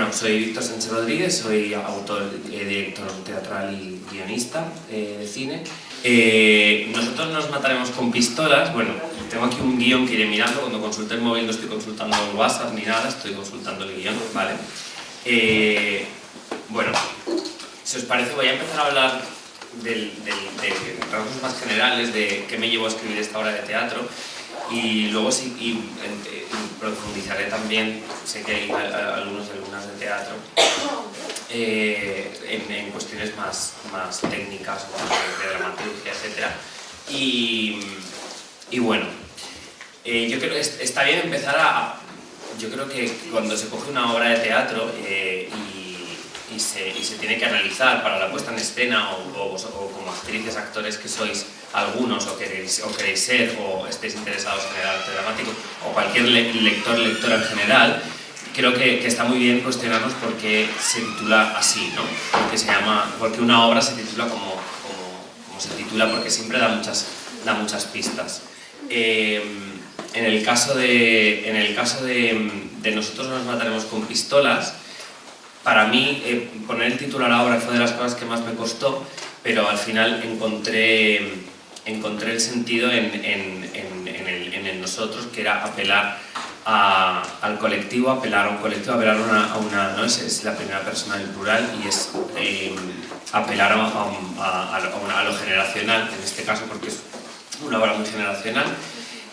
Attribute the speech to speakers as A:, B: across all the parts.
A: Bueno, soy Víctor Sánchez Rodríguez, soy autor, director teatral y guionista de cine. Nosotros nos mataremos con pistolas. Bueno, tengo aquí un guión que iré mirando. Cuando consulte el móvil no estoy consultando el WhatsApp ni nada, estoy consultando el guión, ¿vale? Bueno, si os parece voy a empezar a hablar de rasgos más generales de qué me llevó a escribir esta obra de teatro, y luego sí, profundizaré también, sé que hay alumnos y alumnas de teatro, en cuestiones más técnicas, de dramaturgia, etc. Y bueno, yo creo que está bien empezar yo creo que cuando se coge una obra de teatro y se tiene que analizar para la puesta en escena, o como actrices, actores que sois algunos, o queréis ser, o estéis interesados en el arte dramático, o cualquier lectora en general, creo que está muy bien cuestionarnos por qué se titula así, ¿no? Porque una obra se titula como se titula, porque siempre da muchas pistas. En el caso de Nosotros nos mataremos con pistolas, para mí poner el título a la obra fue de las cosas que más me costó, pero al final encontré el sentido en el nosotros, que era apelar al colectivo, apelar a una ¿no? Es la primera persona del plural, y es apelar a lo generacional, en este caso, porque es una obra muy generacional.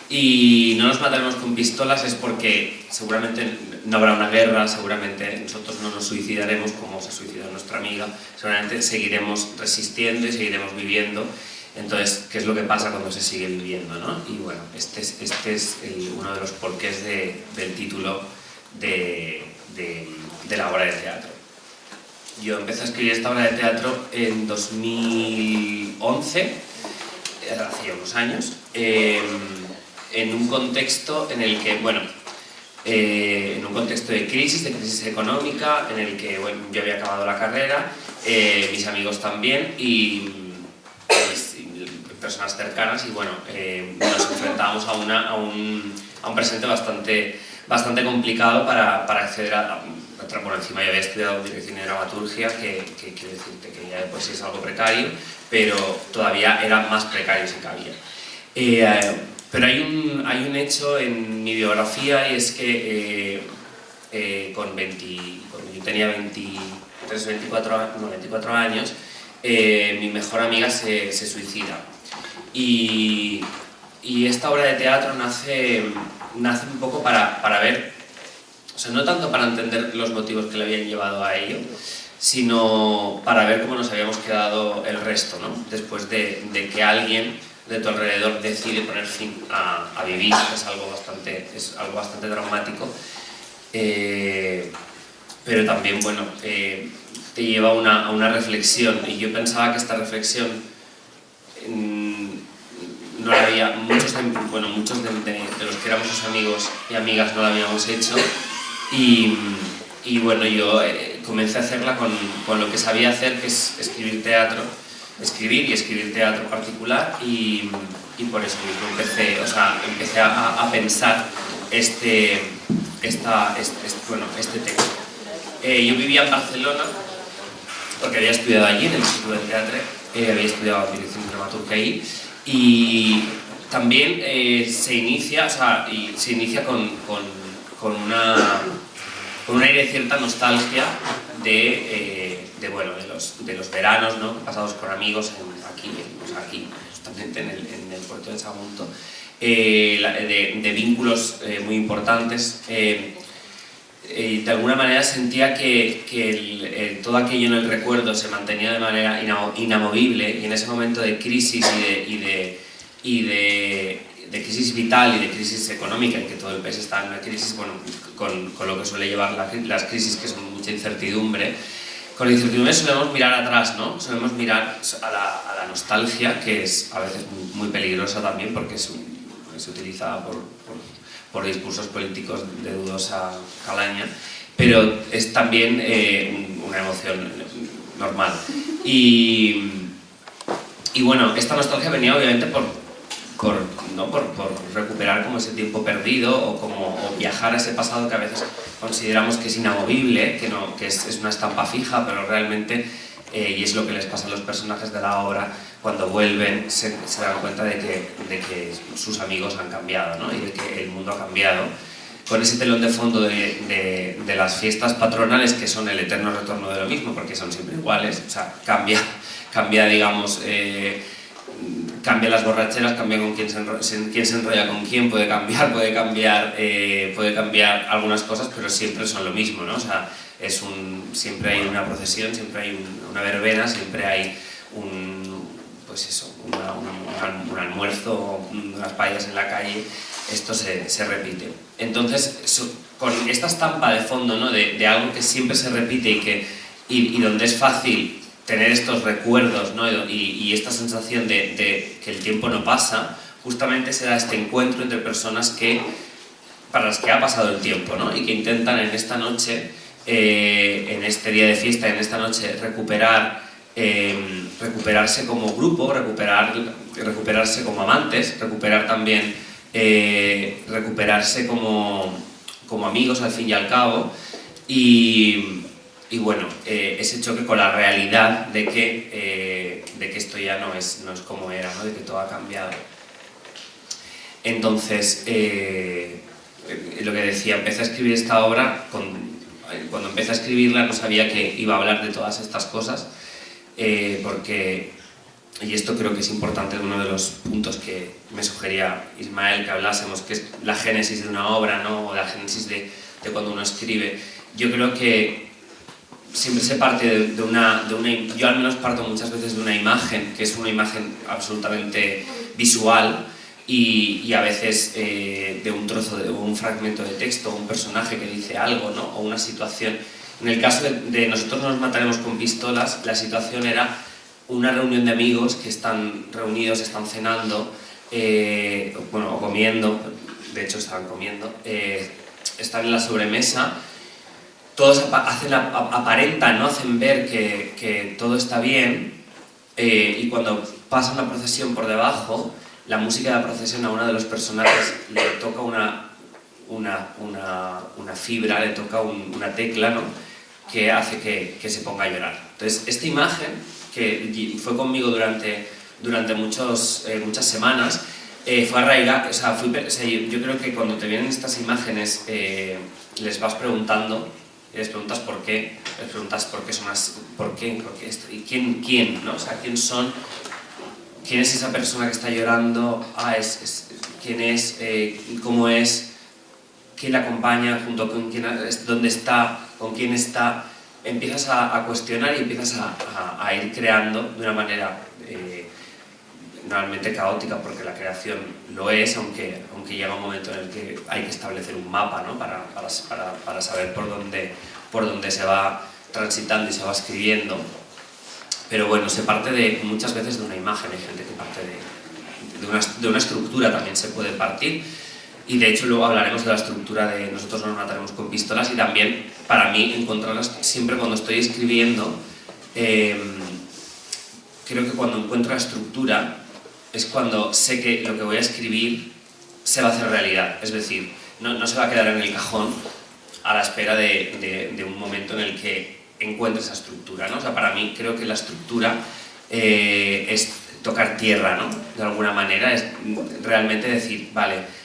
A: Y no nos mataremos con pistolas es porque seguramente no habrá una guerra, seguramente nosotros no nos suicidaremos como se suicidó nuestra amiga, seguramente seguiremos resistiendo y seguiremos viviendo. Entonces, ¿qué es lo que pasa cuando se sigue viviendo, ¿no? Y bueno, este es uno de los porqués del título de la obra de teatro. Yo empecé a escribir esta obra de teatro en 2011, hace unos años, en un contexto en el que, bueno, en un contexto de crisis económica, en el que, bueno, yo había acabado la carrera, mis amigos también, y personas cercanas, y bueno, nos enfrentábamos a un presente bastante complicado para acceder por encima. Yo había estudiado dirección y dramaturgia, que quiero decirte que ya pues es algo precario, pero todavía era más precario si cabía. Pero hay un hecho en mi biografía, y es que cuando yo tenía 24 años, mi mejor amiga se suicida. Y esta obra de teatro nace un poco para ver, o sea, no tanto para entender los motivos que le habían llevado a ello, sino para ver cómo nos habíamos quedado el resto, ¿no? Después de que alguien de tu alrededor decide poner fin a vivir, es algo bastante traumático, pero también, bueno, te lleva a una reflexión, y yo pensaba que esta reflexión no la había, muchos de los que éramos sus amigos y amigas no la habíamos hecho, y bueno, yo comencé a hacerla con lo que sabía hacer, que es escribir escribir teatro particular, y por eso mismo empecé a pensar este texto. Yo vivía en Barcelona porque había estudiado allí en el Instituto de Teatro, había estudiado dirección y dramaturgia ahí, y también se inicia con un aire de cierta nostalgia de los veranos, ¿no? Pasados con amigos aquí, justamente en el puerto de Sagunto, de vínculos muy importantes. De alguna manera sentía que todo aquello en el recuerdo se mantenía de manera inamovible, y en ese momento de crisis y de crisis vital y de crisis económica, en que todo el país está en una crisis, bueno, con lo que suele llevar las crisis, que son mucha incertidumbre. Con la incertidumbre solemos mirar atrás, ¿no? Solemos mirar a la nostalgia, que es a veces muy peligrosa también, porque es utilizada por discursos políticos de dudosa calaña, pero es también una emoción normal. Y bueno, esta nostalgia venía obviamente ¿no? por recuperar como ese tiempo perdido o viajar a ese pasado que a veces consideramos que es inamovible, que es una estampa fija, pero realmente, y es lo que les pasa a los personajes de la obra, cuando vuelven se dan cuenta de que sus amigos han cambiado, ¿no? Y de que el mundo ha cambiado. Con ese telón de fondo de las fiestas patronales, que son el eterno retorno de lo mismo, porque son siempre iguales, o sea, cambia digamos, cambia las borracheras, cambia con quién se enrolla con quién, puede cambiar algunas cosas, pero siempre son lo mismo, ¿no? O sea, siempre hay una procesión, siempre hay una verbena, siempre hay un almuerzo, unas paellas en la calle. Esto se repite. Entonces, con esta estampa de fondo, ¿no? de algo que siempre se repite y donde es fácil tener estos recuerdos, ¿no? y esta sensación de que el tiempo no pasa, justamente se da este encuentro entre personas para las que ha pasado el tiempo, ¿no? Y que intentan en esta noche, en este día de fiesta, en esta noche, recuperarse como grupo, recuperarse como amantes, recuperarse como amigos al fin y al cabo, y bueno, ese choque con la realidad de que esto ya no es como era, ¿no? De que todo ha cambiado. Entonces, lo que decía, empecé a escribir esta obra, cuando empecé a escribirla no sabía que iba a hablar de todas estas cosas, y esto creo que es importante, uno de los puntos que me sugería Ismael que hablásemos, que es la génesis de una obra, ¿no? O la génesis de cuando uno escribe. Yo creo que siempre se parte yo al menos parto muchas veces de una imagen, que es una imagen absolutamente visual, y a veces de un trozo, o un fragmento de texto, o un personaje que dice algo, ¿no? O una situación. En el caso de Nosotros nos mataremos con pistolas, la situación era una reunión de amigos que están reunidos, están cenando, o comiendo, de hecho estaban comiendo, están en la sobremesa, todos aparentan, ¿no? Hacen ver que todo está bien, y cuando pasa una procesión por debajo, la música de la procesión a uno de los personajes le toca una fibra, le toca una tecla, ¿no? Que hace que se ponga a llorar. Entonces, esta imagen, que fue conmigo durante muchas semanas, fue arraigada, yo creo que cuando te vienen estas imágenes les vas preguntando, y les preguntas por qué, les preguntas por qué son así, por qué esto, y quién, ¿no? O sea, quién son, quién es esa persona que está llorando, quién es, cómo es, quién la acompaña, junto con quién, dónde está, con quién está. Empiezas a cuestionar y empiezas a ir creando de una manera normalmente caótica, porque la creación lo es, aunque llega un momento en el que hay que establecer un mapa, ¿no? para saber por dónde se va transitando y se va escribiendo. Pero bueno, se parte muchas veces de una imagen, hay gente que parte de una estructura, también se puede partir. Y de hecho luego hablaremos de la estructura de Nosotros nos mataremos con pistolas, y también para mí encontrarlas siempre cuando estoy escribiendo. Creo que cuando encuentro la estructura es cuando sé que lo que voy a escribir se va a hacer realidad, es decir, no se va a quedar en el cajón a la espera de un momento en el que encuentre esa estructura, ¿no? O sea, para mí creo que la estructura es tocar tierra, ¿no? De alguna manera es realmente decir, vale,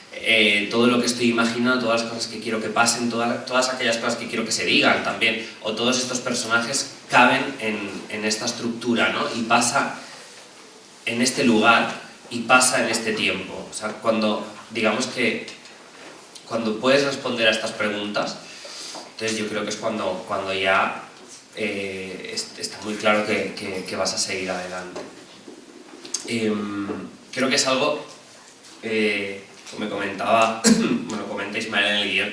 A: todo lo que estoy imaginando, todas las cosas que quiero que pasen, todas aquellas cosas que quiero que se digan también, o todos estos personajes caben en esta estructura, ¿no? Y pasa en este lugar y pasa en este tiempo. O sea, digamos que cuando puedes responder a estas preguntas, entonces yo creo que es cuando ya está muy claro que vas a seguir adelante. Creo que es algo me comenta Ismael en el guión,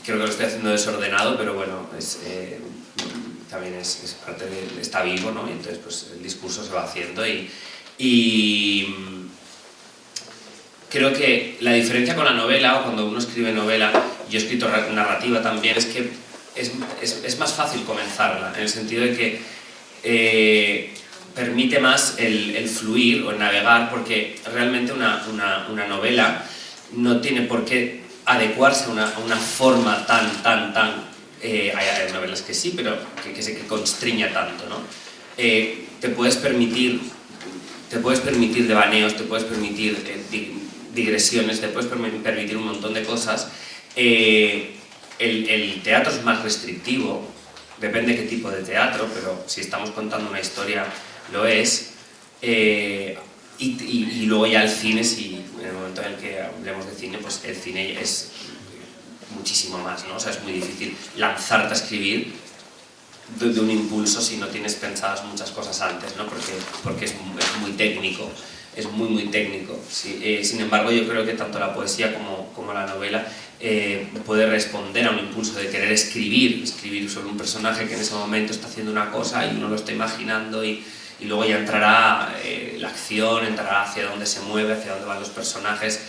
A: creo que lo estoy haciendo desordenado, pero bueno, también es parte está vivo, ¿no? Y entonces pues el discurso se va haciendo, y creo que la diferencia con la novela, o cuando uno escribe novela, yo he escrito narrativa también, es que es más fácil comenzarla, en el sentido de que permite más el fluir o el navegar, porque realmente una novela no tiene por qué adecuarse a una forma tan... hay novelas que sí, pero que constriña tanto, ¿no? Te puedes permitir devaneos, te puedes permitir digresiones, te puedes permitir un montón de cosas. El teatro es más restrictivo, depende de qué tipo de teatro, pero si estamos contando una historia lo es. Y luego ya el cine, si en el momento en el que hablemos de cine, pues el cine es muchísimo más, ¿no? O sea, es muy difícil lanzarte a escribir de un impulso si no tienes pensadas muchas cosas antes, ¿no? Porque es muy técnico, es muy técnico. Sí, sin embargo, yo creo que tanto la poesía como la novela puede responder a un impulso de querer escribir sobre un personaje que en ese momento está haciendo una cosa y uno lo está imaginando y luego ya entrará la acción, entrará hacia dónde se mueve, hacia dónde van los personajes,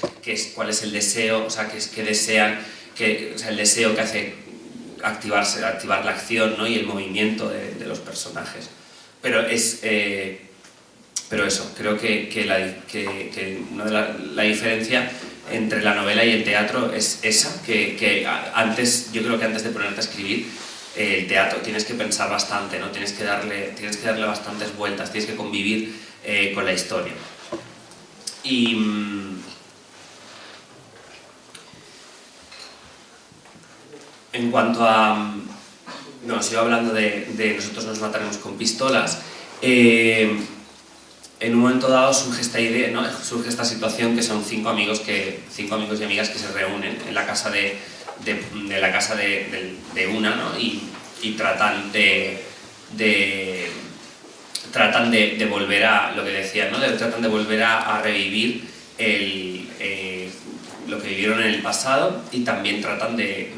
A: cuál es el deseo, o sea, qué desean, o sea, el deseo que hace activar la acción, ¿no? Y el movimiento de los personajes. Pero eso, creo que la diferencia entre la novela y el teatro es esa, yo creo que antes de ponerte a escribir el teatro tienes que pensar bastante, ¿no? Tienes que darle bastantes vueltas, tienes que convivir con la historia. Y en cuanto a... No, sigo hablando de nosotros nos mataremos con pistolas. En un momento dado surge esta idea, ¿no? Surge esta situación que son cinco amigos y amigas que se reúnen en la casa de una, ¿no? Y tratan de volver a lo que decía, ¿no? Tratan de volver a revivir lo que vivieron en el pasado y también tratan de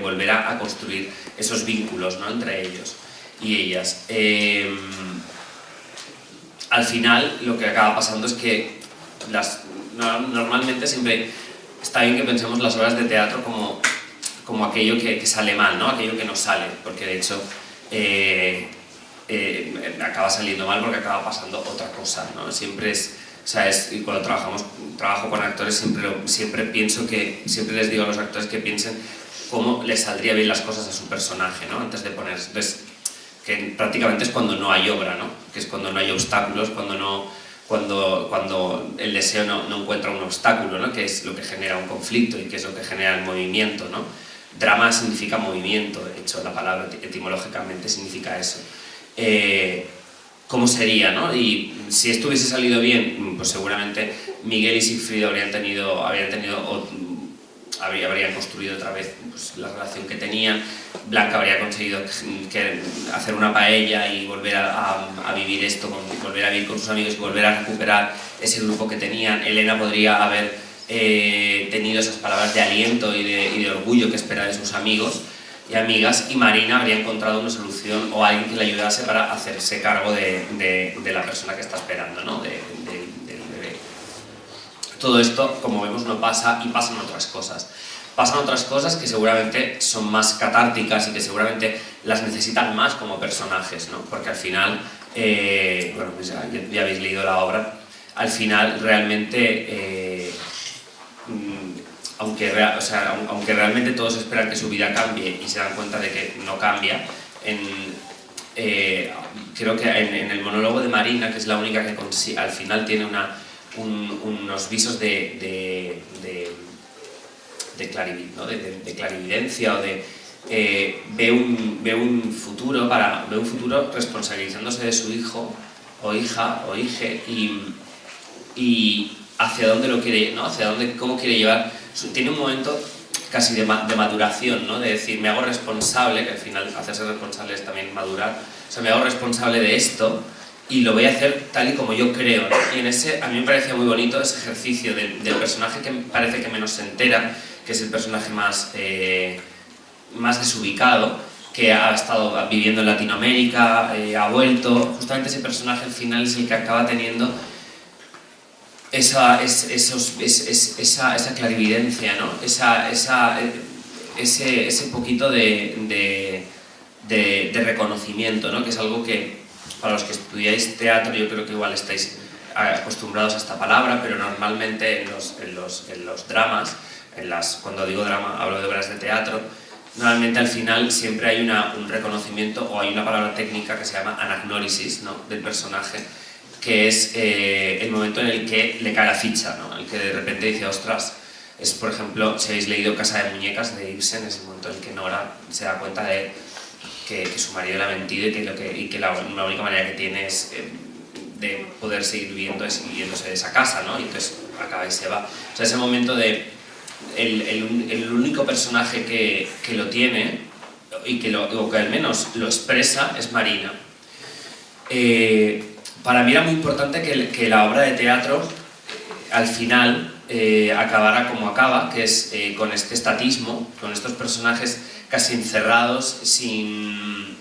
A: volver a construir esos vínculos, ¿no? Entre ellos y ellas. Al final lo que acaba pasando es que normalmente siempre está bien que pensemos las obras de teatro como aquello que sale mal, ¿no? Aquello que no sale, porque de hecho acaba saliendo mal porque acaba pasando otra cosa, ¿no? Siempre y cuando trabajo con actores siempre les digo a los actores que piensen cómo les saldría bien las cosas a su personaje, ¿no? Antes de poner... Entonces, que prácticamente es cuando no hay obra, ¿no? Que es cuando no hay obstáculos, cuando el deseo no encuentra un obstáculo, ¿no? Que es lo que genera un conflicto y que es lo que genera el movimiento, ¿no? Drama significa movimiento, de hecho la palabra etimológicamente significa eso. ¿Cómo sería, no? Y si esto hubiese salido bien, pues seguramente Miguel y Sigfrido habrían construido otra vez pues, la relación que tenían. Blanca habría conseguido hacer una paella y volver a vivir esto, volver a vivir con sus amigos y volver a recuperar ese grupo que tenían. Elena podría haber tenido esas palabras de aliento y de orgullo que espera de sus amigos y amigas, y Marina habría encontrado una solución o alguien que le ayudase para hacerse cargo de la persona que está esperando, ¿no? Del bebé. Todo esto, como vemos, no pasa y pasan otras cosas. Pasan otras cosas que seguramente son más catárticas y que seguramente las necesitan más como personajes, ¿no? Porque al final, bueno, pues ya habéis leído la obra, al final realmente... aunque realmente todos esperan que su vida cambie y se dan cuenta de que no cambia, creo que en el monólogo de Marina, que es la única que al final tiene unos visos de clarividencia o ve un futuro responsabilizándose de su hijo o hija o hije y hacia dónde lo quiere, ¿no? Cómo quiere llevar. Tiene un momento casi de maduración, ¿no? De decir, me hago responsable, que al final hacerse responsable es también madurar, o sea, me hago responsable de esto y lo voy a hacer tal y como yo creo, ¿no? Y a mí me parecía muy bonito ese ejercicio del personaje que parece que menos se entera, que es el personaje más desubicado, que ha estado viviendo en Latinoamérica, ha vuelto. Justamente ese personaje al final es el que acaba teniendo esa clarividencia, ¿no? Ese poquito de reconocimiento, ¿no? Que es algo que para los que estudiáis teatro, yo creo que igual estáis acostumbrados a esta palabra, pero normalmente en los dramas, cuando digo drama hablo de obras de teatro, normalmente al final siempre hay un reconocimiento o hay una palabra técnica que se llama anagnórisis, ¿no?, del personaje, que es el momento en el que le cae la ficha, ¿no?, el que de repente dice, ostras, es por ejemplo, si habéis leído Casa de Muñecas de Ibsen, es el momento en el que Nora se da cuenta de que su marido le ha mentido y que la única manera que tiene es de poder seguir viviendo es yéndose de esa casa, ¿no?, y entonces acaba y se va. O sea, ese momento de el único personaje que lo tiene y o que al menos lo expresa es Marina. Para mí era muy importante que la obra de teatro al final acabara como acaba, que es con este estatismo, con estos personajes casi encerrados, sin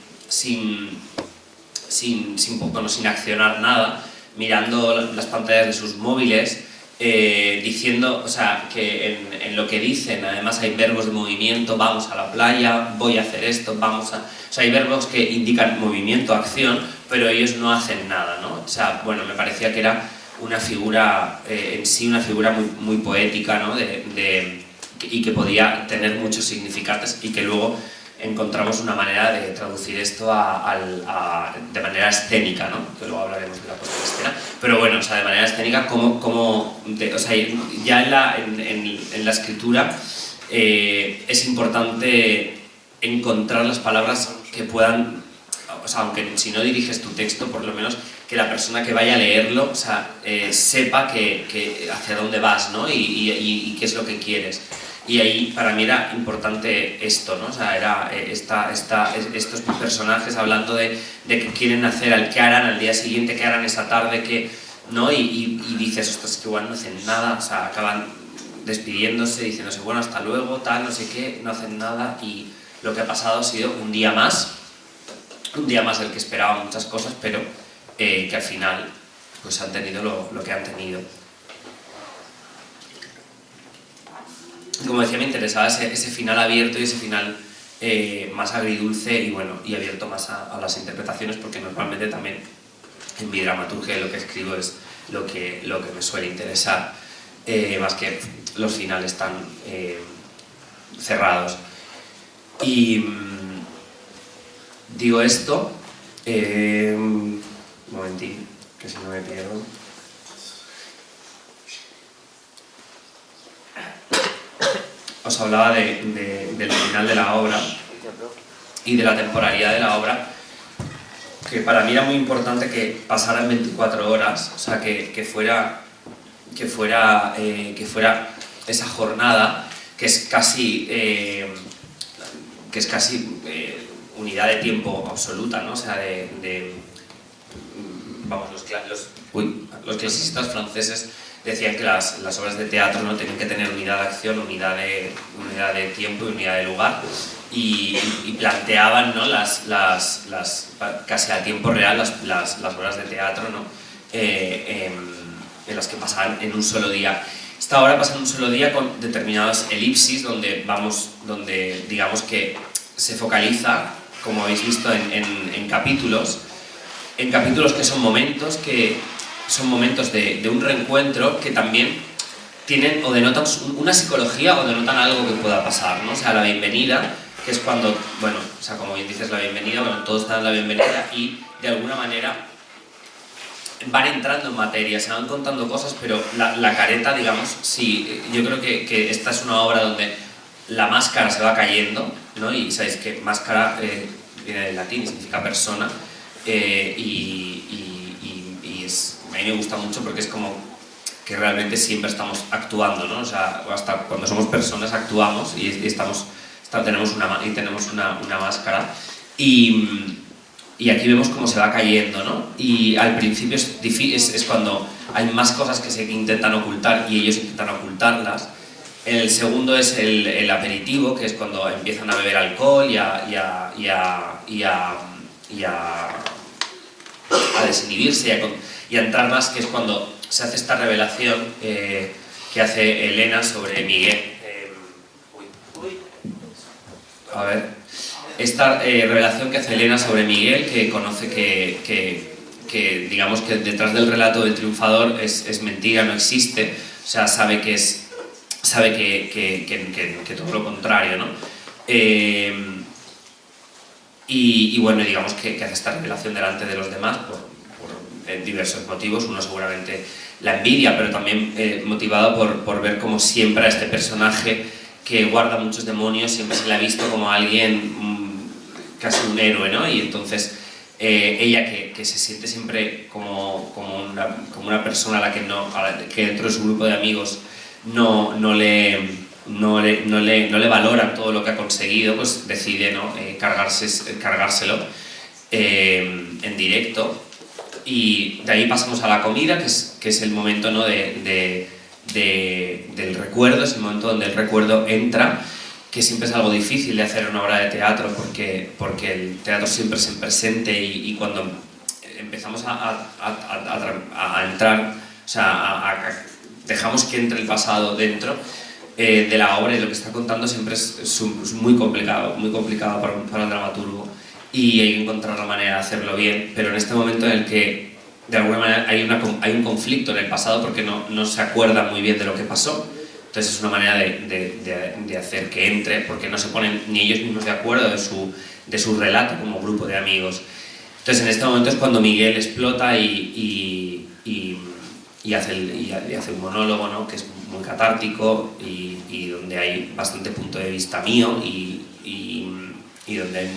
A: accionar nada, mirando las pantallas de sus móviles, diciendo, o sea, que en lo que dicen además hay verbos de movimiento, vamos a la playa, voy a hacer esto, vamos a... O sea, hay verbos que indican movimiento, acción, pero ellos no hacen nada, ¿no? O sea, bueno, me parecía que era una figura, en sí una figura muy, muy poética, ¿no?, y que podía tener muchos significantes y que luego encontramos una manera de traducir esto de manera escénica, ¿no?, que luego hablaremos de la puesta en escena, pero bueno, o sea, de manera escénica, o sea, ya en la escritura es importante encontrar las palabras que puedan, o sea, aunque si no diriges tu texto, por lo menos que la persona que vaya a leerlo, o sea, sepa que hacia dónde vas, ¿no?, y qué es lo que quieres. Y ahí para mí era importante esto, ¿no? O sea, era estos personajes hablando de qué quieren hacer, qué harán al día siguiente, qué harán esa tarde, ¿no? Y dices, ostras, que igual no hacen nada, o sea, acaban despidiéndose, diciéndose, bueno, hasta luego, tal, no sé qué, no hacen nada, y lo que ha pasado ha sido un día más del que esperaba muchas cosas, pero que al final pues han tenido lo que han tenido. Como decía, me interesaba ese final abierto y ese final más agridulce y bueno, y abierto más a las interpretaciones, porque normalmente también en mi dramaturgia lo que escribo es lo que me suele interesar, más que los finales tan cerrados. Y digo esto, un momentín, que si no me pierdo. Os hablaba del final de la obra y de la temporalidad de la obra, que para mí era muy importante que pasaran 24 horas, o sea, que fuera esa jornada que es casi unidad de tiempo absoluta, ¿no? O sea, vamos, los clasistas franceses decían que las obras de teatro no tenían que tener unidad de acción, unidad de tiempo y unidad de lugar, y planteaban, ¿no?, casi a tiempo real las obras de teatro, ¿no?, en las que pasaban en un solo día. Esta obra pasa en un solo día con determinadas elipsis donde digamos que se focaliza, como habéis visto, en capítulos que son momentos de un reencuentro que también tienen o denotan una psicología o denotan algo que pueda pasar, ¿no? O sea, la bienvenida, que es cuando, bueno, o sea, como bien dices, la bienvenida, bueno, todos están en la bienvenida y de alguna manera van entrando en materia, se van contando cosas, pero la careta, digamos, sí, yo creo que esta es una obra donde la máscara se va cayendo, ¿no? Y sabéis que máscara viene del latín, significa persona, a mí me gusta mucho porque es como que realmente siempre estamos actuando, ¿no? O sea, hasta cuando somos personas actuamos y tenemos una máscara y aquí vemos cómo se va cayendo, ¿no? Y al principio es cuando hay más cosas que se intentan ocultar y ellos intentan ocultarlas. El segundo es el aperitivo, que es cuando empiezan a beber alcohol y a desinhibirse y a entrar más, que es cuando se hace esta revelación que hace Elena sobre Miguel. A ver. esta revelación que hace Elena sobre Miguel, que conoce que digamos que detrás del relato del triunfador es mentira, no existe, o sea, sabe que todo lo contrario, ¿no? Y bueno, digamos que hace esta revelación delante de los demás por diversos motivos. Uno seguramente la envidia, pero también motivado por ver como siempre a este personaje que guarda muchos demonios, siempre se le ha visto como alguien casi un héroe, ¿no? Y entonces ella que se siente siempre como una persona a la que dentro de su grupo de amigos no le valoran todo lo que ha conseguido, pues decide, ¿no? cargárselo en directo. Y de ahí pasamos a la comida, que es el momento, ¿no? del recuerdo, es el momento donde el recuerdo entra, que siempre es algo difícil de hacer en una obra de teatro porque el teatro siempre es en presente y cuando empezamos a entrar, o sea, dejamos que entre el pasado dentro de la obra, y lo que está contando siempre es muy complicado para un dramaturgo, y hay que encontrar la manera de hacerlo bien, pero en este momento en el que de alguna manera hay un conflicto en el pasado porque no se acuerda muy bien de lo que pasó, entonces es una manera de hacer que entre, porque no se ponen ni ellos mismos de acuerdo de su relato como grupo de amigos. Entonces en este momento es cuando Miguel explota y hace un monólogo, ¿no? Que es muy catártico y donde hay bastante punto de vista mío y donde hay,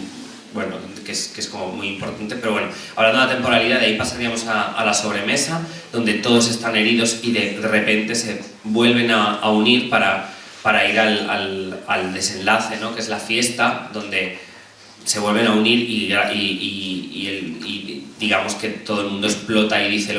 A: bueno, que es como muy importante. Pero bueno, hablando de la temporalidad, de ahí pasaríamos a la sobremesa, donde todos están heridos y de repente se vuelven a unir para ir al desenlace, ¿no? Que es la fiesta, donde se vuelven a unir y digamos que todo el mundo explota y dice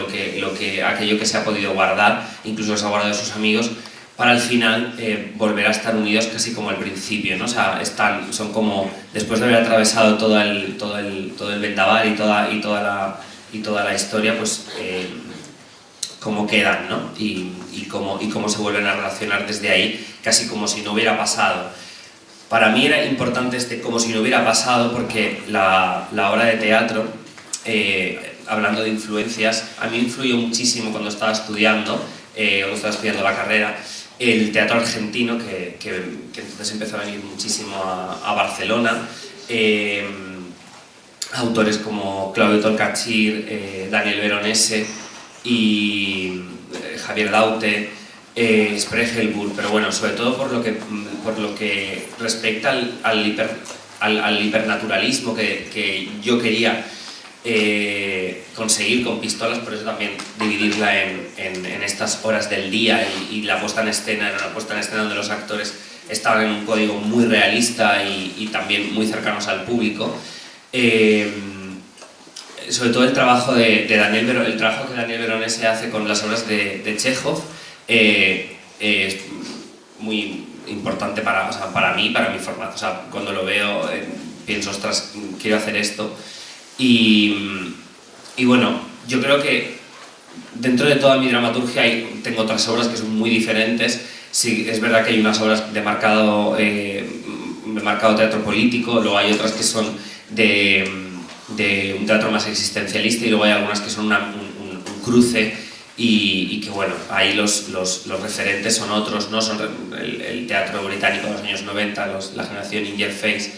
A: aquello que se ha podido guardar, incluso que se ha guardado de sus amigos, para al final volver a estar unidos casi como al principio, ¿no? O sea, son como, después de haber atravesado todo el vendaval y toda la historia, pues cómo quedan, ¿no? Y cómo se vuelven a relacionar desde ahí, casi como si no hubiera pasado. Para mí era importante como si no hubiera pasado, porque la obra de teatro, hablando de influencias, a mí influyó muchísimo cuando estaba estudiando la carrera, el teatro argentino, que entonces empezó a venir muchísimo a Barcelona, autores como Claudio Tolcachir, Daniel Veronese y Javier Daute, Spregelburg, pero bueno, sobre todo por lo que respecta al hipernaturalismo que yo quería conseguir con Pistolas. Por eso también dividirla en estas horas del día, y la puesta en escena era una puesta en escena donde los actores estaban en un código muy realista y también muy cercanos al público. Sobre todo el trabajo que Daniel Veronese hace con las obras de Chekhov es muy importante para mí, para mi formato. O sea, cuando lo veo pienso, ostras, quiero hacer esto. Y bueno, yo creo que dentro de toda mi dramaturgia tengo otras obras que son muy diferentes. Sí, es verdad que hay unas obras de marcado teatro político, luego hay otras que son de un teatro más existencialista, y luego hay algunas que son un cruce, y que bueno, ahí los referentes son otros, ¿no? Son el teatro británico de los años 90, la generación In Your Face,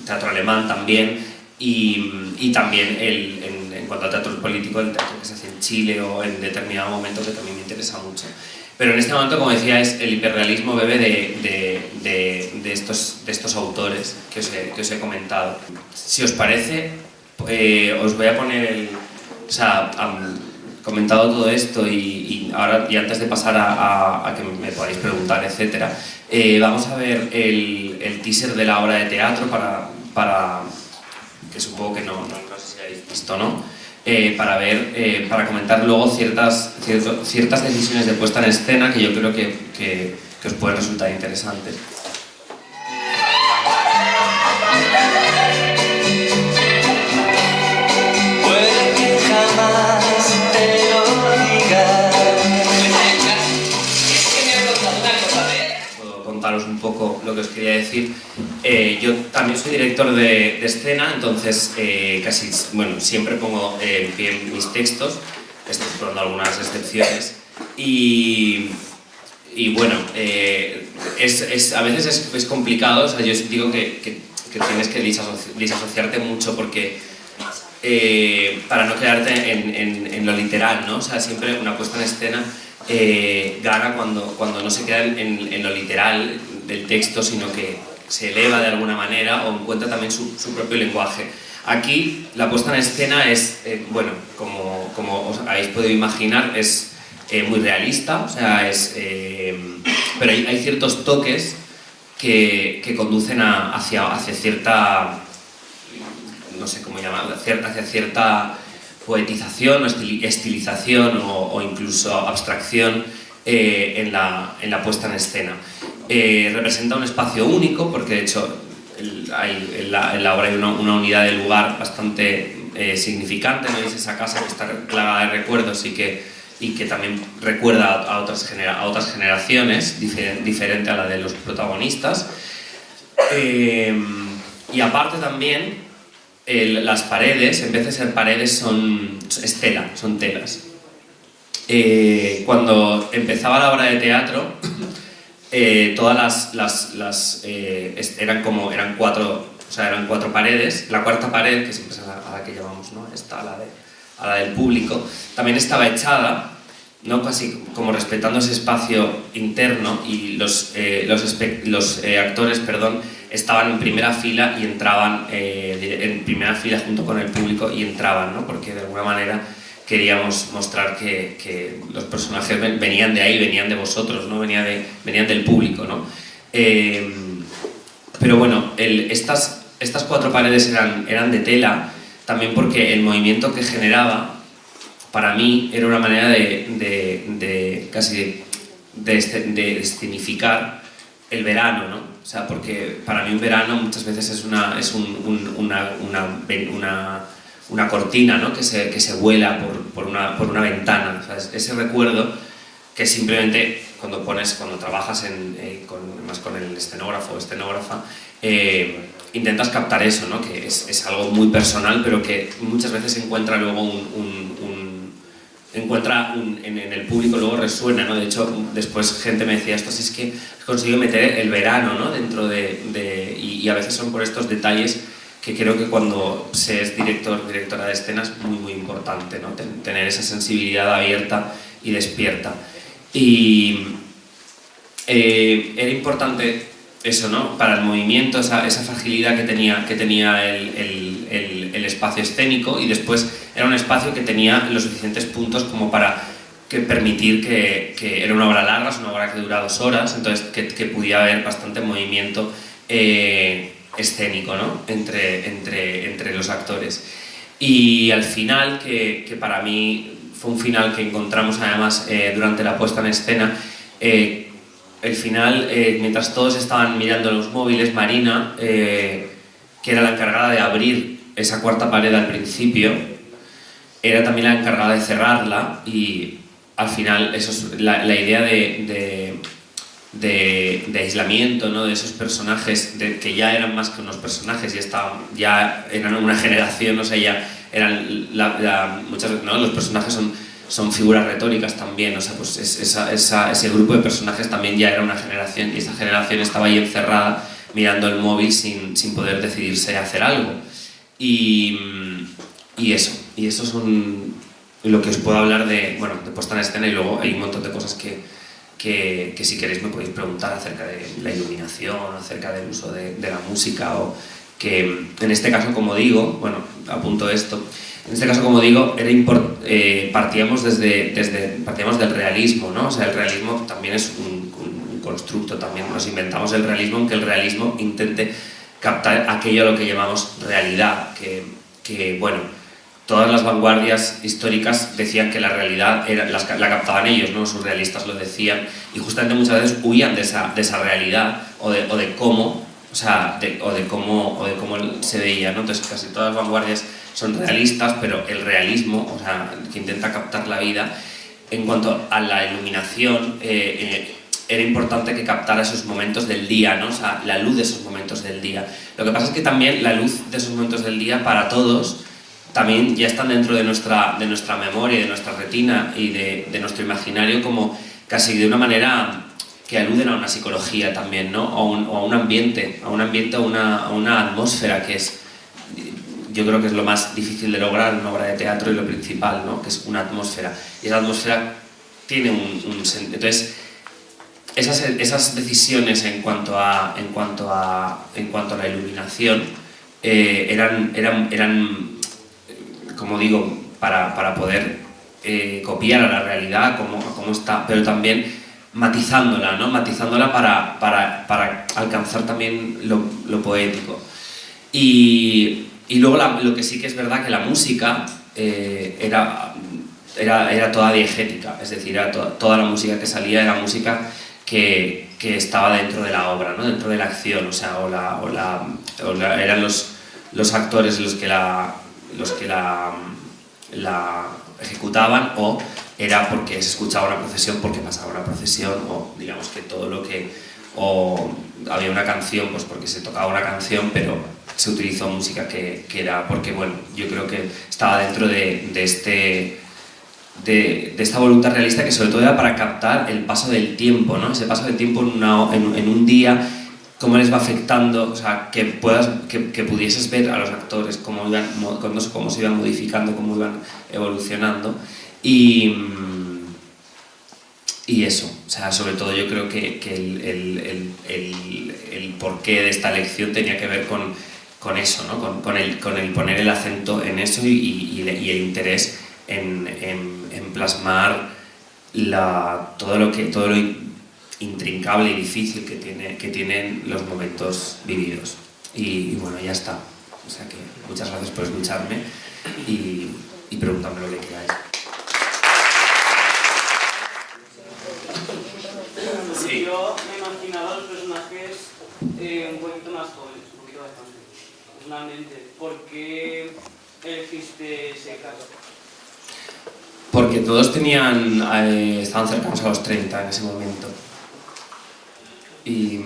A: teatro alemán también, y también en cuanto al teatro político, el teatro que se hace en Chile o en determinado momento, que también me interesa mucho. Pero en este momento, como decía, el hiperrealismo bebe de estos autores que os he comentado. Si os parece, os voy a poner comentado todo esto, y ahora, y antes de pasar a que me podáis preguntar, etcétera, vamos a ver el teaser de la obra de teatro para que supongo que no sé si habéis visto, ¿no? Para comentar luego ciertas decisiones de puesta en escena que yo creo que os pueden resultar interesantes.
B: Puede que jamás te lo diga.
A: Puedo contaros un poco lo que os quería decir. Yo también soy director de escena, entonces bueno, siempre pongo en pie mis textos, exceptuando algunas excepciones. Y bueno, a veces es complicado, o sea, yo digo que tienes que disasociarte mucho porque para no quedarte en lo literal, ¿no? O sea, siempre una puesta en escena gana cuando no se queda en lo literal del texto, sino que se eleva de alguna manera o encuentra también su propio lenguaje. Aquí la puesta en escena es, bueno, como os habéis podido imaginar, es muy realista, o sea, pero hay ciertos toques que conducen hacia cierta, no sé cómo llamarlo, hacia cierta poetización o estilización o incluso abstracción en la puesta en escena. Representa un espacio único porque de hecho en la obra hay una unidad de lugar bastante significante, ¿no? Es esa casa que está plagada de recuerdos y que también recuerda a otras generaciones, diferente a la de los protagonistas. Y aparte también las paredes, en vez de ser paredes, son telas. Cuando empezaba la obra de teatro, todas eran cuatro paredes. La cuarta pared, que siempre es a la que llamamos, ¿no? a la del público, también estaba echada, ¿no? Casi como respetando ese espacio interno, y los actores, estaban en primera fila y entraban en primera fila junto con el público y entraban, ¿no? Porque de alguna manera queríamos mostrar que los personajes venían de ahí, venían de vosotros, ¿no? Venían del público, ¿no? Pero bueno, estas cuatro paredes eran de tela, también porque el movimiento que generaba, para mí, era una manera de escenificar el verano, ¿no? O sea, porque para mí un verano muchas veces es una cortina, ¿no? que se vuela por una ventana. O sea, ese recuerdo que simplemente cuando trabajas más con el escenógrafo o escenógrafa, intentas captar eso, ¿no? Que es algo muy personal, pero que muchas veces encuentra luego en el público, luego resuena, ¿no? De hecho, después gente me decía, esto sí es que he conseguido meter el verano, ¿no? Dentro y a veces son por estos detalles que creo que cuando se es directora de escena es muy, muy importante, ¿no? Tener esa sensibilidad abierta y despierta. Y era importante eso, ¿no? Para el movimiento, esa fragilidad que tenía el espacio escénico, y después era un espacio que tenía los suficientes puntos como para permitir que era una obra larga, es una obra que dura 2 horas, entonces que pudiera haber bastante movimiento escénico, ¿no? entre los actores. Y al final, que para mí fue un final que encontramos además durante la puesta en escena, el final, mientras todos estaban mirando los móviles, Marina, que era la encargada de abrir esa cuarta pared al principio, era también la encargada de cerrarla, y al final eso es la idea de aislamiento, ¿no? De esos personajes que ya eran más que unos personajes, ya eran una generación, o sea, ya eran muchas veces, ¿no? Los personajes son figuras retóricas también, o sea, pues ese grupo de personajes también ya era una generación, y esa generación estaba ahí encerrada mirando el móvil sin poder decidirse a hacer algo. Y eso son lo que os puedo hablar de puesta en escena, y luego hay un montón de cosas que si queréis me podéis preguntar acerca de la iluminación, acerca del uso de la música, o que en este caso, como digo, apunto esto, en este caso, como digo, partíamos del realismo, ¿no? O sea, el realismo también es un constructo, también nos inventamos el realismo, aunque el realismo intente captar aquello a lo que llamamos realidad, que todas las vanguardias históricas decían que la realidad la captaban ellos, ¿no? Los surrealistas lo decían, y justamente muchas veces huían de esa realidad o de cómo se veía, ¿no? Entonces casi todas las vanguardias son realistas, pero el realismo, o sea, que intenta captar la vida, en cuanto a la iluminación, era importante que captara esos momentos del día, ¿no? O sea, la luz de esos momentos del día. Lo que pasa es que también la luz de esos momentos del día para todos también ya están dentro de nuestra memoria, de nuestra retina y de nuestro imaginario como casi de una manera que aluden a una psicología también, ¿no? O a un ambiente, a una atmósfera que es, yo creo que es lo más difícil de lograr en una obra de teatro y lo principal, ¿no? Que es una atmósfera. Y esa atmósfera tiene un sentido. Entonces, esas decisiones en cuanto a la iluminación eran, como digo, para poder copiar a la realidad como está, pero también matizándola, ¿no? Matizándola para alcanzar también lo poético. Y luego lo que sí que es verdad que la música era toda diegética, es decir, toda la música que salía era música que estaba dentro de la obra, ¿no? Dentro de la acción, o sea, eran los actores los que la ejecutaban, o era porque se escuchaba una procesión, porque pasaba una procesión, o digamos que todo lo que... o había una canción, pues porque se tocaba una canción, pero se utilizó música que era porque, bueno, yo creo que estaba dentro de esta voluntad realista, que sobre todo era para captar el paso del tiempo, ¿no? Ese paso del tiempo en un día, cómo les va afectando, o sea, que pudieses ver a los actores cómo se iban modificando, cómo iban evolucionando, y eso, o sea, sobre todo yo creo que el porqué de esta lección tenía que ver con eso, ¿no? Con el poner el acento en eso y el interés en plasmar todo lo intrincable y difícil que tienen los momentos vividos. Y bueno, ya está. O sea que muchas gracias por escucharme y preguntarme lo que queráis.
C: Sí. Yo me imaginaba los personajes un poquito más jóvenes, un poquito bastante. Personalmente, ¿por qué elegiste ese caso?
A: Porque todos estaban cercanos a los 30 en ese momento. Y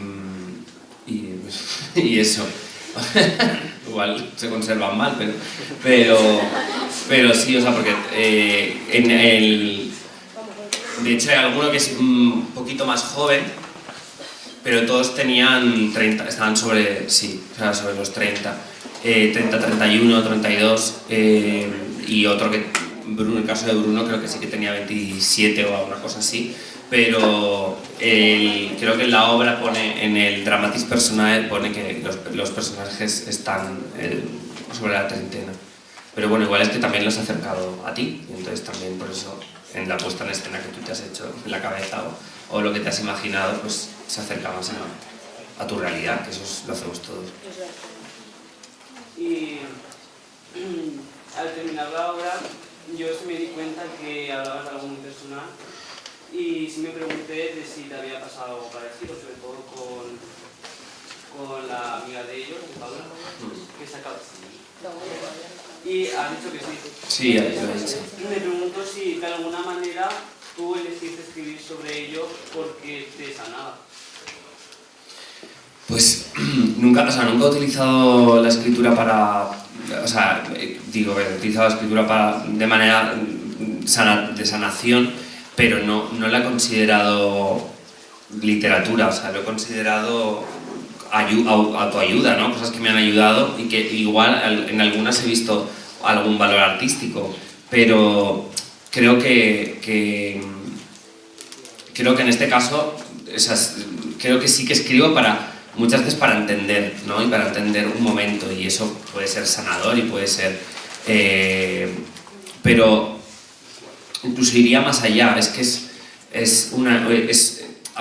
A: eso. Igual se conservan mal, pero sí, o sea, porque de hecho hay alguno que es un poquito más joven, pero todos tenían 30, estaban sobre los 30. 30, 31, 32, y otro que, Bruno, el caso de Bruno creo que sí que tenía 27 o alguna cosa así, pero creo que en la obra pone, en el Dramatis Personae pone que los personajes están sobre la treintena. Pero bueno, igual es que también los he acercado a ti, y entonces también por eso en la puesta en escena que tú te has hecho en la cabeza o lo que te has imaginado, pues se acerca más a tu realidad, que eso lo hacemos todos.
C: Y al terminar la obra, yo sí me di cuenta que hablabas de algo muy personal y sí me pregunté de si te había pasado algo parecido, sobre todo con la amiga de ellos, de Paula, que se acaba. Y has dicho que sí.
A: Sí, ya lo he dicho.
C: Me pregunto si de alguna manera tú elegiste escribir sobre ello porque te sanaba.
A: Pues nunca he utilizado la escritura para... O sea, he utilizado la escritura de manera de sanación, pero no la he considerado literatura, o sea, lo he considerado autoayuda, ¿no? Cosas que me han ayudado y que igual en algunas he visto algún valor artístico, pero creo que en este caso, creo que sí que escribo muchas veces para entender, ¿no? Y para entender un momento, y eso puede ser sanador y puede ser... pero incluso iría más allá, es que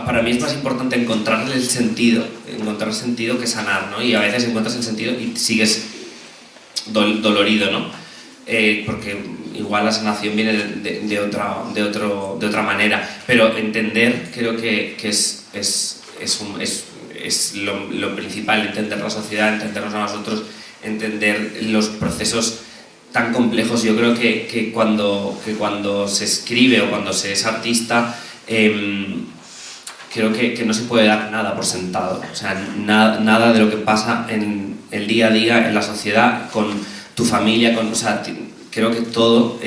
A: para mí es más importante encontrarle el sentido que sanar, ¿no? Y a veces encuentras el sentido y sigues dolorido, ¿no? Porque igual la sanación viene de otra manera, pero entender creo que es lo principal, entender la sociedad, entendernos a nosotros, entender los procesos tan complejos. Yo creo que cuando se escribe o cuando se es artista, creo que no se puede dar nada por sentado. O sea, nada de lo que pasa en el día a día, en la sociedad, con tu familia, o sea, creo que todo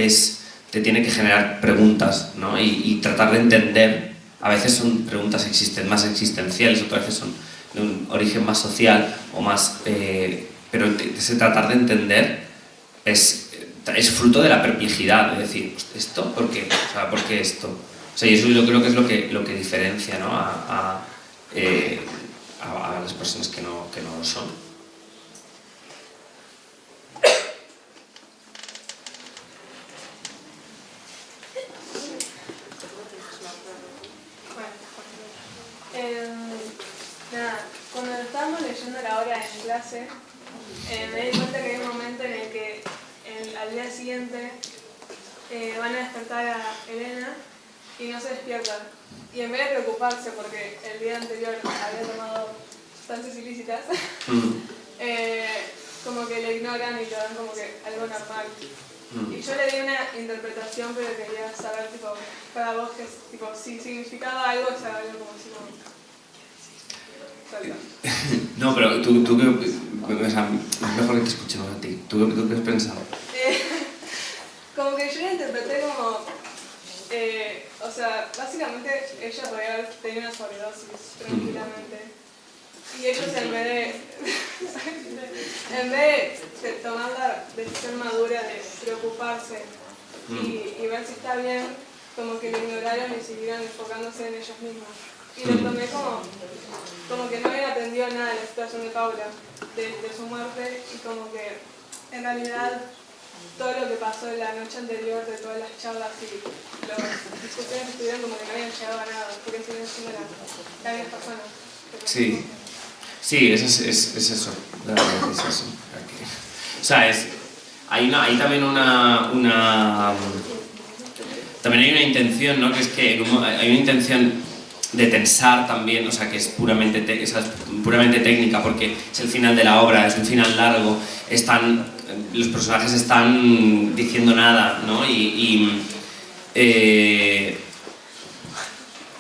A: te tiene que generar preguntas, ¿no? Y tratar de entender. A veces son preguntas más existenciales, otras veces son de un origen más social o más... pero ese tratar de entender es fruto de la perplejidad, de decir, ¿esto? ¿Por qué? O sea, ¿por qué esto? O sea, y eso yo creo que es lo que diferencia, ¿no? a las personas que no lo son.
D: Nada, cuando estábamos leyendo la obra en clase, me di cuenta que hay un momento en el que al día siguiente van a despertar a Elena y no se despierta. Y en vez de preocuparse porque el día anterior había tomado sustancias ilícitas, como que le ignoran y lo dan como que algo normal. Y yo le di una interpretación, pero quería saber, tipo, para vos, tipo, si significaba algo, o sea, algo como así como...
A: No, pero tú que... O sea, es mejor que te escuchemos a ti. ¿Tú qué has pensado?
D: Como que yo la interpreté como... o sea, básicamente ella podría haber tenido una sobredosis tranquilamente. Y ellos en vez de tomar la decisión madura de preocuparse y ver si está bien, como que lo ignoraron y siguieron enfocándose en ellos mismos. Y lo tomé como que no habían aprendido nada de la situación de Paula, de su muerte, y como que en realidad todo lo que pasó en la noche anterior, de todas las charlas y las discusiones que estuvieron, como que no habían llegado a nada, porque siguen siendo las mismas personas.
A: Sí. Sí, es eso, la verdad es eso. O sea, hay también también hay una intención, ¿no? Que es que hay una intención de tensar también, o sea, que es puramente técnica, porque es el final de la obra, es un final largo, los personajes están diciendo nada, ¿no?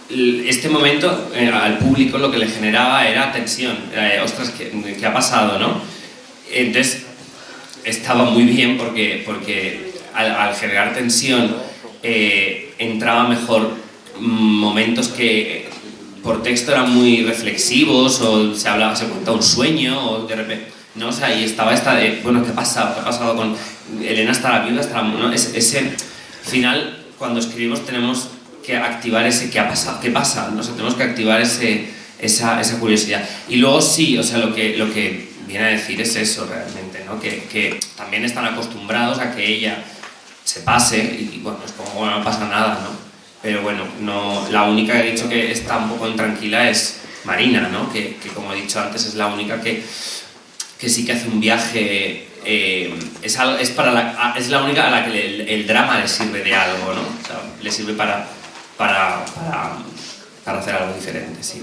A: Este momento al público lo que le generaba era tensión, ostras, ¿qué ha pasado, no? Entonces estaba muy bien porque al generar tensión entraba mejor momentos que por texto eran muy reflexivos, o se cuenta un sueño, o de repente, ¿no? O sea, y estaba bueno, ¿qué ha pasado? ¿Qué ha pasado con Elena? ¿Estará viva? ¿no? Ese final, cuando escribimos tenemos que activar ese ¿qué ha pasado? ¿Qué pasa? ¿No? O sea, tenemos que activar esa curiosidad. Y luego sí, o sea, lo que viene a decir es eso realmente, ¿no? Que también están acostumbrados a que ella se pase y bueno, es como, bueno, no pasa nada, ¿no? Pero bueno, la única que he dicho que está un poco intranquila es Marina, ¿no? Que como he dicho antes es la única que sí que hace un viaje, es la única a la que el drama le sirve de algo, ¿no? O sea, le sirve para hacer algo diferente, sí.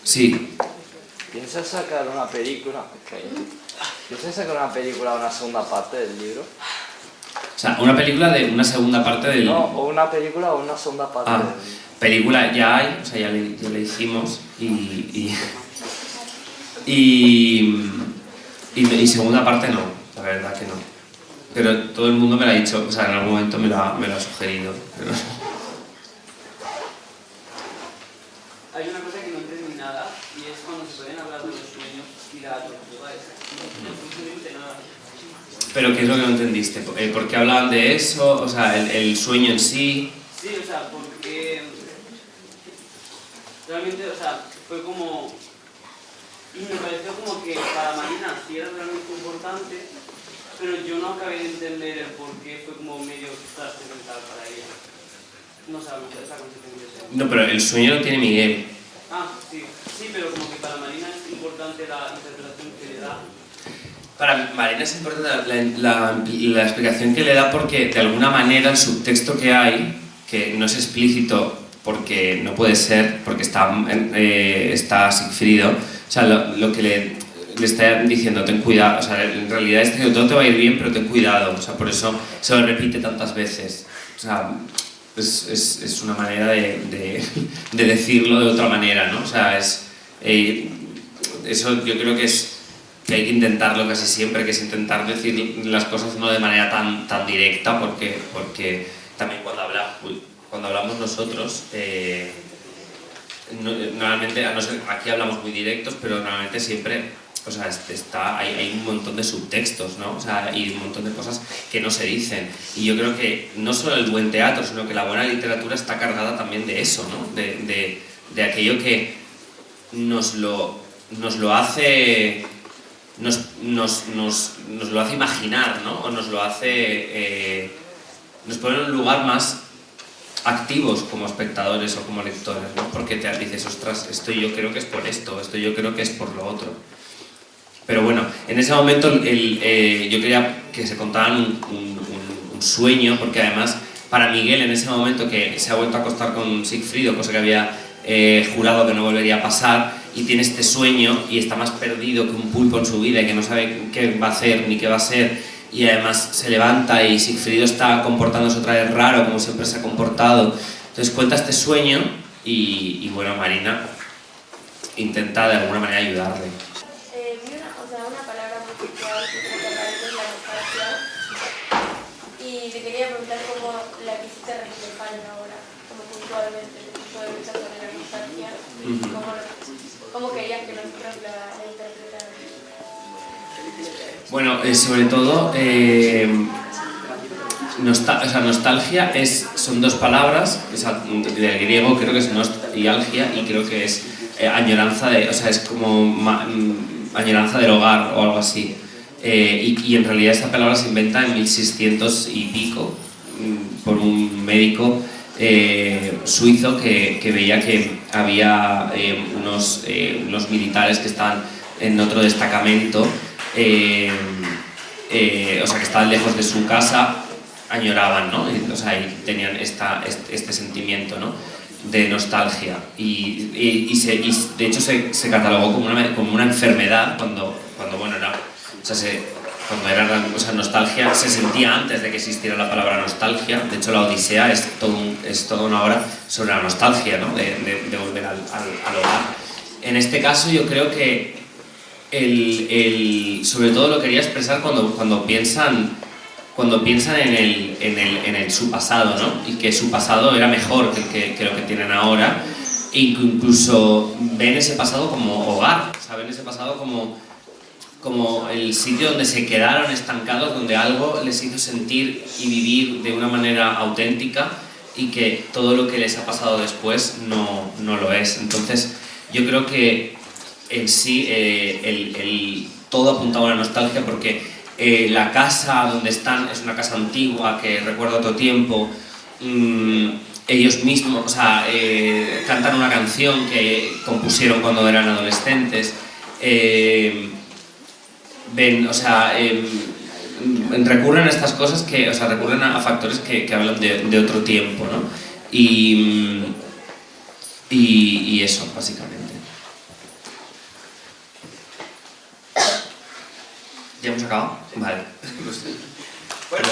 A: Sí.
E: ¿Piensas sacar una película? ¿Piensas sacar una película o una segunda parte del libro?
A: O sea, una película de una segunda parte del...
E: No, o una película o una segunda parte del libro.
A: Película ya hay, o sea, ya le hicimos y segunda parte no, la verdad que no. Pero todo el mundo me lo ha dicho, o sea, en algún momento me lo ha sugerido. Pero...
C: Hay una cosa que no entendí nada, y es cuando se pueden hablar de los sueños y la tortuga esa. No entendí nada.
A: ¿Pero qué es lo que no entendiste? ¿Por qué hablaban de eso? O sea, el sueño en sí...
C: Sí, o sea, porque... realmente, o sea, fue como... me pareció como que para Marina sí era realmente importante, pero yo no acabé de entender el por qué, fue como medio trascendental para ella. No sabemos esa consecuencia.
A: No, pero el sueño lo tiene Miguel.
C: Sí, pero como que para Marina es importante la interpretación que le da.
A: Para Marina es importante la explicación que le da porque de alguna manera el subtexto que hay, que no es explícito porque no puede ser, porque está Sigfrido, o sea, lo que le está diciendo, ten cuidado, o sea, en realidad todo te va a ir bien, pero ten cuidado, o sea, por eso se lo repite tantas veces. O sea, es una manera de decirlo de otra manera, ¿no? O sea, eso yo creo que hay que intentarlo casi siempre, que es intentar decir las cosas no de manera tan directa, porque también cuando hablamos nosotros, normalmente, a no ser, aquí hablamos muy directos, pero normalmente siempre, o sea, hay un montón de subtextos, ¿no? O sea, hay un montón de cosas que no se dicen. Y yo creo que no solo el buen teatro, sino que la buena literatura está cargada también de eso, ¿no? De aquello que nos lo hace... Nos lo hace imaginar, ¿no? O nos lo hace... nos pone en un lugar más activos como espectadores o como lectores, ¿no? Porque te dices, ostras, esto yo creo que es por esto, esto yo creo que es por lo otro. Pero bueno, en ese momento yo quería que se contaran un sueño, porque además para Miguel en ese momento, que se ha vuelto a acostar con Sigfrido, cosa que había jurado que no volvería a pasar, y tiene este sueño y está más perdido que un pulpo en su vida y que no sabe qué va a hacer ni qué va a ser, y además se levanta y Sigfrido está comportándose otra vez raro, como siempre se ha comportado. Entonces cuenta este sueño y bueno, Marina intenta de alguna manera ayudarle.
F: Vi una palabra muy especial que aparece en la nostalgia, y te quería preguntar cómo la quisiste reflejar en la obra, como puntualmente, desde el punto de vista sobre la nostalgia, cómo querías que nosotros la interpretáramos.
A: Bueno, sobre todo, nostalgia son dos palabras, del griego creo que es nostalgia y creo que es añoranza es como añoranza del hogar o algo así. Y en realidad esta palabra se inventa en 1600 y pico por un médico suizo que veía que había unos militares que estaban en otro destacamento, que estaban lejos de su casa, añoraban, ¿no? Y tenían este sentimiento, ¿no?, de nostalgia, y de hecho se catalogó como una enfermedad cuando bueno, nostalgia se sentía antes de que existiera la palabra nostalgia. De hecho, la Odisea es toda una obra sobre la nostalgia, ¿no?, de volver al hogar. En este caso yo creo que sobre todo lo quería expresar cuando piensan en su pasado, ¿no? Y que su pasado era mejor que lo que tienen ahora, e incluso ven ese pasado como hogar, o sea, ven ese pasado como el sitio donde se quedaron estancados, donde algo les hizo sentir y vivir de una manera auténtica, y que todo lo que les ha pasado después no lo es. Entonces yo creo que en sí todo apuntaba a la nostalgia, porque la casa donde están es una casa antigua que recuerda otro tiempo. Ellos mismos cantan una canción que compusieron cuando eran adolescentes. Recurren a estas cosas recurren a factores que hablan de otro tiempo, ¿no? Y eso, básicamente. ¿Ya hemos acabado? Vale.
C: Bueno.